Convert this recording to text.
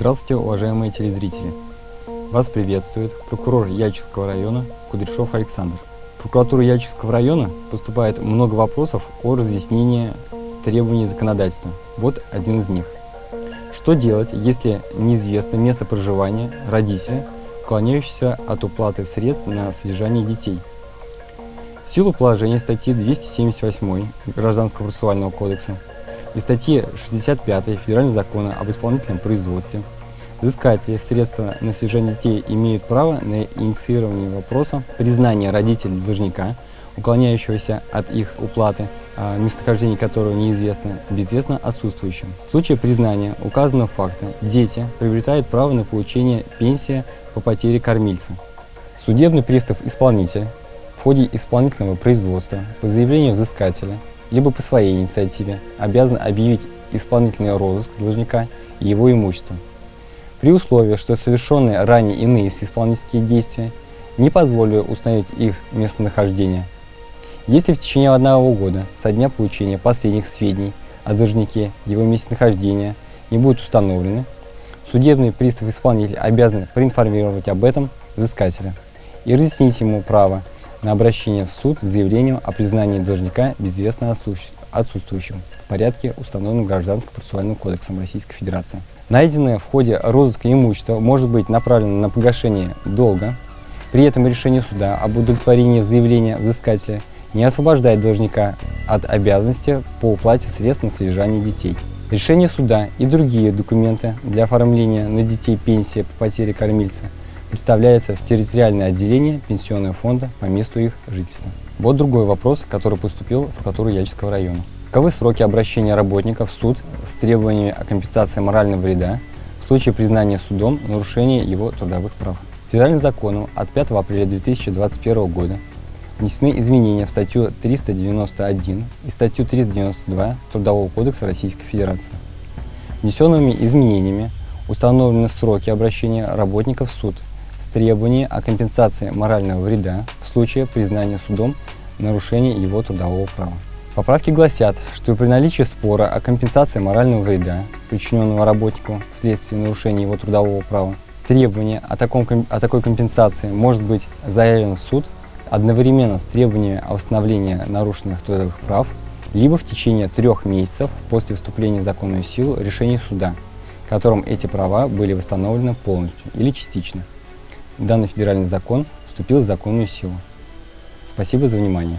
Здравствуйте, уважаемые телезрители! Вас приветствует прокурор Яльчевского района Кудряшов Александр. В прокуратуру Яльчевского района поступает много вопросов о разъяснении требований законодательства. Вот один из них. Что делать, если неизвестно место проживания родителя, уклоняющегося от уплаты средств на содержание детей? В силу положения статьи 278 Гражданского процессуального кодекса и статьи 65 Федерального закона об исполнительном производстве, взыскатели средства на содержание детей имеют право на инициирование вопроса признания родителей должника, уклоняющегося от их уплаты, местонахождение которого неизвестно, безвестно отсутствующим. В случае признания указанного факта дети приобретают право на получение пенсии по потере кормильца. Судебный пристав-исполнитель в ходе исполнительного производства по заявлению взыскателя либо по своей инициативе обязан объявить исполнительный розыск должника и его имущества. При условии, что совершенные ранее иные исполнительские действия не позволили установить их местонахождение. Если в течение 1 года со дня получения последних сведений о должнике его местонахождения не будет установлено, судебный пристав-исполнитель обязан проинформировать об этом взыскателя и разъяснить ему право на обращение в суд с заявлением о признании должника безвестно отсутствующим в порядке, установленном Гражданским процессуальным кодексом Российской Федерации. Найденное в ходе розыска имущество может быть направлено на погашение долга. При этом решение суда об удовлетворении заявления взыскателя не освобождает должника от обязанности по уплате средств на содержание детей. Решение суда и другие документы для оформления на детей пенсии по потере кормильца представляются в территориальное отделение Пенсионного фонда по месту их жительства. Вот другой вопрос, который поступил в прокуратуру Яльчевского района. Каковы сроки обращения работника в суд с требованиями о компенсации морального вреда в случае признания судом нарушения его трудовых прав? Федеральным законом от 5 апреля 2021 года внесены изменения в статью 391 и статью 392 Трудового кодекса Российской Федерации. Внесенными изменениями установлены сроки обращения работника в суд с требованием о компенсации морального вреда в случае признания судом нарушения его трудового права. Поправки гласят, что при наличии спора о компенсации морального вреда, причиненного работнику вследствие нарушения его трудового права, требование о такой компенсации может быть заявлено в суд одновременно с требованиями о восстановлении нарушенных трудовых прав, либо в течение 3 месяцев после вступления в законную силу решения суда, которым эти права были восстановлены полностью или частично. Данный федеральный закон вступил в законную силу. Спасибо за внимание.